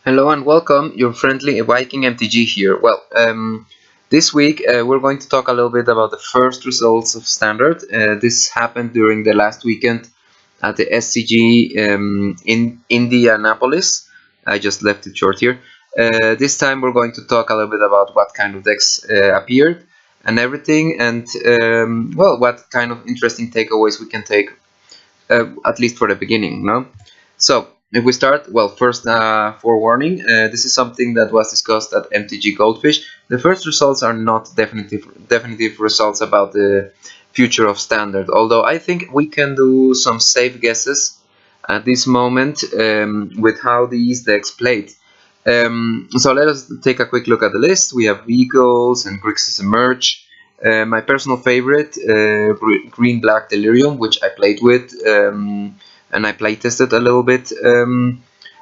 Hello and welcome, your friendly Viking MtG here. This week we're going to talk a little bit about the first results of Standard. This happened during the last weekend at the SCG in Indianapolis. I just left it short here. This time we're going to talk a little bit about what kind of decks appeared and everything, and what kind of interesting takeaways we can take, at least for the beginning, no? So, if we start, well, first forewarning, this is something that was discussed at MTG Goldfish. The first results are not definitive results about the future of Standard, although I think we can do some safe guesses at this moment with how these decks played. So let us take a quick look at the list. We have Vehicles and Grixis Emerge. My personal favorite, Green-Black Delirium, which I played with, and I playtested a little bit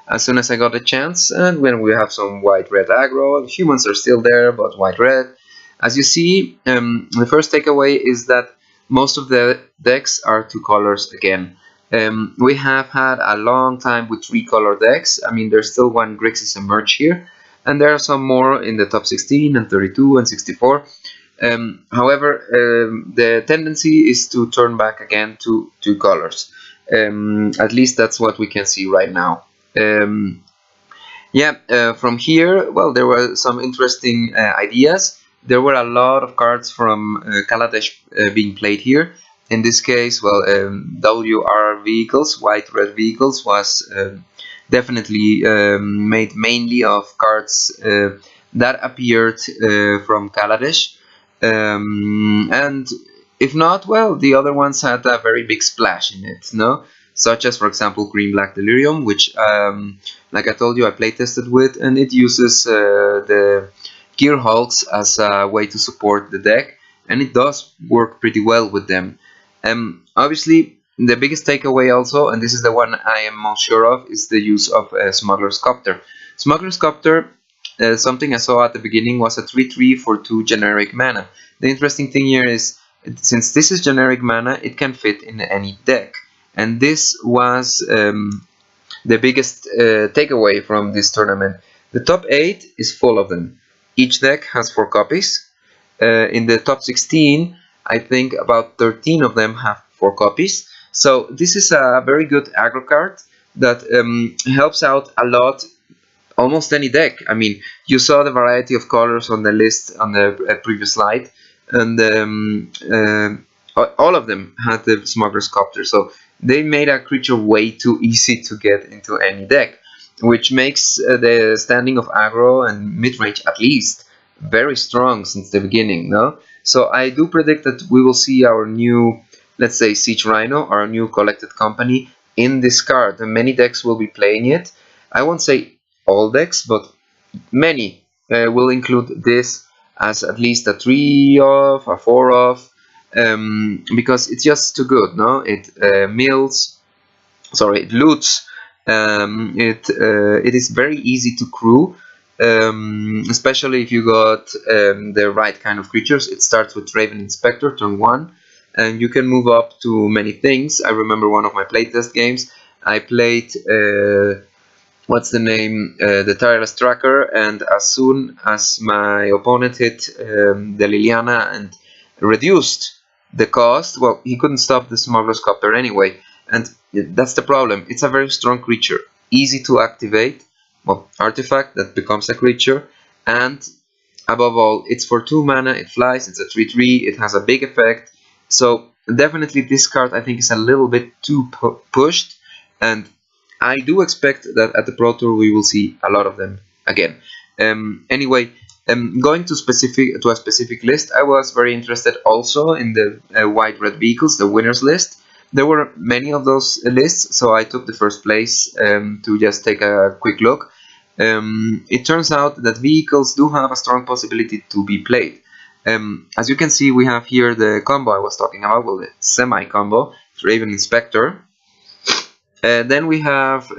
as soon as I got a chance. And when we have some white-red aggro, humans are still there, but white-red. As you see, the first takeaway is that most of the decks are two colors again. We have had a long time with three-color decks. I mean, there's still one Grixis Emerge here, and there are some more in the top 16 and 32 and 64. However, the tendency is to turn back again to two colors. At least that's what we can see right now. From here, well, there were some interesting ideas. There were a lot of cards from Kaladesh being played here. In this case, well, WR Vehicles, white-red Vehicles, was definitely made mainly of cards that appeared from Kaladesh. And if not, well, the other ones had a very big splash in it, no? Such as, for example, Green-Black Delirium, which, like I told you, I playtested with, and it uses the Gear Hulks as a way to support the deck, and it does work pretty well with them. Obviously, the biggest takeaway also, and this is the one I am most sure of, is the use of Smuggler's Copter. Smuggler's Copter, something I saw at the beginning, was a 3/3 for 2 generic mana. The interesting thing here is, since this is generic mana, it can fit in any deck. And this was the biggest takeaway from this tournament. The top 8 is full of them. Each deck has 4 copies. In the top 16, I think about 13 of them have 4 copies. So this is a very good aggro card that helps out a lot almost any deck. I mean, you saw the variety of colors on the list on the previous slide, and all of them had the Smuggler's Copter, so they made a creature way too easy to get into any deck, which makes the standing of aggro and mid-range at least very strong since the beginning, no? So I do predict that we will see our new, let's say, Siege Rhino, our new collected company, in this card, and many decks will be playing it. I won't say all decks, but many will include this as at least a 3 of, a 4 of, because it's just too good, no? It it loots, it is very easy to crew, especially if you got the right kind of creatures. It starts with Raven Inspector, turn 1, and you can move up to many things. I remember one of my playtest games, I played what's the name, the Tireless Tracker, and as soon as my opponent hit the Liliana and reduced the cost, well, he couldn't stop the Smuggler's Copter anyway, and that's the problem. It's a very strong creature, easy to activate, well, artifact that becomes a creature, and above all, it's for 2 mana, it flies, it's a 3/3, it has a big effect. So definitely this card, I think, is a little bit too pushed, and I do expect that at the Pro Tour we will see a lot of them again. Anyway, going to a specific list, I was very interested also in the white-red Vehicles, the winners list. There were many of those lists, so I took the first place to just take a quick look. It turns out that Vehicles do have a strong possibility to be played. As you can see, we have here the combo I was talking about, well, the semi-combo, Raven Inspector. Then we have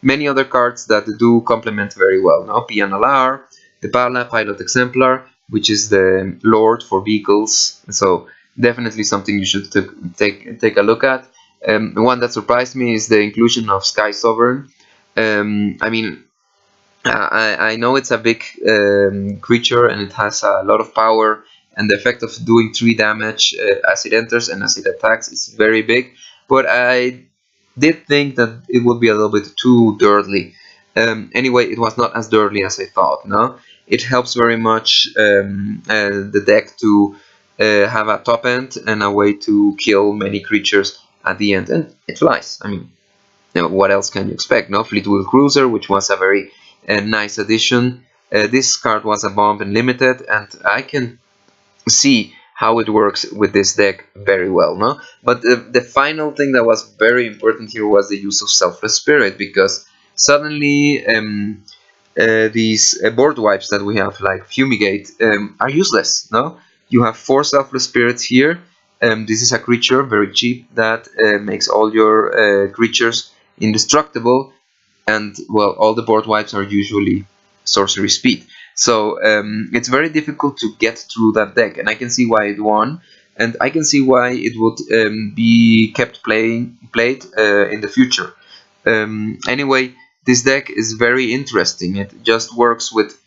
many other cards that do complement very well. Now, Pianalar, the Pala Pilot Exemplar, which is the Lord for Vehicles. So definitely something you should take a look at. The one that surprised me is the inclusion of Sky Sovereign. I mean, I know it's a big creature and it has a lot of power, and the effect of doing 3 damage as it enters and as it attacks is very big, but I did think that it would be a little bit too dirtly. Anyway, it was not as dirtly as I thought. No, it helps very much the deck to have a top end and a way to kill many creatures at the end, and it flies. I mean, what else can you expect? No, Fleetwood Cruiser, which was a very nice addition. This card was a bomb and limited, and I can see how it works with this deck very well. No, but the final thing that was very important here was the use of Selfless Spirit, because suddenly these board wipes that we have, like Fumigate, are useless. No, you have 4 Selfless Spirits here. This is a creature, very cheap, that makes all your creatures indestructible, and well, all the board wipes are usually sorcery speed. So it's very difficult to get through that deck, and I can see why it won, and I can see why it would be kept played in the future. Anyway, this deck is very interesting. It just works with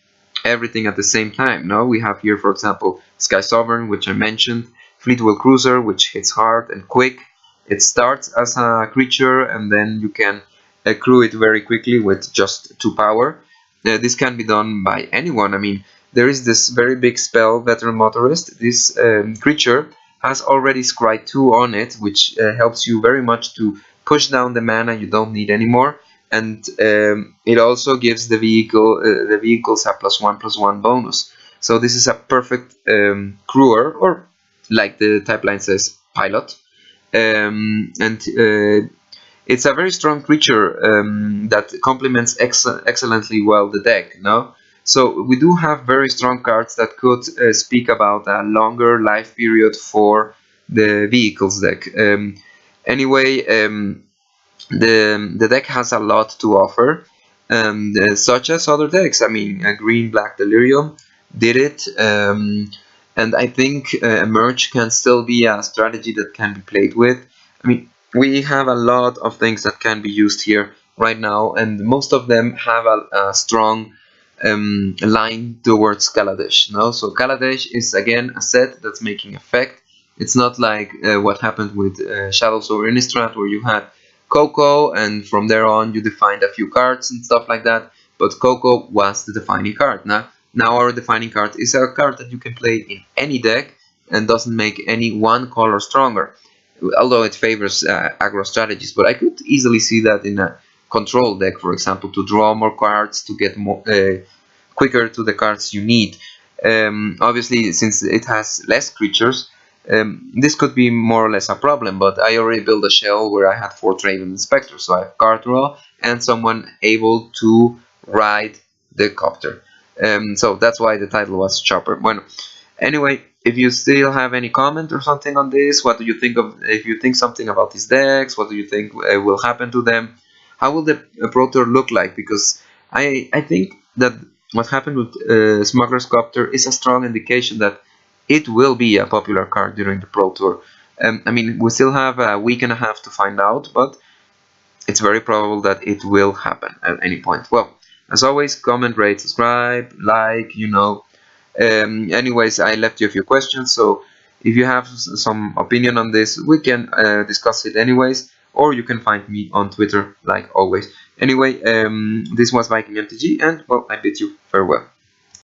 everything at the same time. No, we have here, for example, Sky Sovereign, which I mentioned, Fleetwood Cruiser, which hits hard and quick. It starts as a creature, and then you can accrue it very quickly with just 2 power. This can be done by anyone. I mean, there is this very big spell, Veteran Motorist. This creature has already Scry 2 on it, which helps you very much to push down the mana you don't need anymore. And it also gives the vehicles a +1/+1 bonus. So this is a perfect crewer, or like the type line says, pilot. It's a very strong creature that complements excellently well the deck. No, so we do have very strong cards that could speak about a longer life period for the vehicles deck. Anyway, the deck has a lot to offer, such as other decks. I mean, Green-Black Delirium did it, and I think Emerge can still be a strategy that can be played with. I mean, we have a lot of things that can be used here right now, and most of them have a strong line towards Kaladesh. No? So Kaladesh is again a set that's making effect. It's not like what happened with Shadows over Innistrad, where you had Coco, and from there on you defined a few cards and stuff like that, but Coco was the defining card. Now our defining card is a card that you can play in any deck and doesn't make any one color stronger, although it favors aggro strategies. But I could easily see that in a control deck, for example, to draw more cards, to get more quicker to the cards you need. Obviously, since it has less creatures, this could be more or less a problem, but I already built a shell where I had 4 Traven Inspectors, so I have card draw and someone able to ride the copter. So that's why the title was Chopper. Bueno, anyway, if you still have any comment or something on this, what do you think of, if you think something about these decks, what do you think will happen to them? How will the Pro Tour look like? Because I think that what happened with Smuggler's Copter is a strong indication that it will be a popular card during the Pro Tour. I mean, we still have a week and a half to find out, but it's very probable that it will happen at any point. Well, as always, comment, rate, subscribe, like, you know. Anyways, I left you a few questions, so if you have some opinion on this, we can discuss it anyways, or you can find me on Twitter, like always. Anyway, this was Viking MtG, and well, I bid you farewell.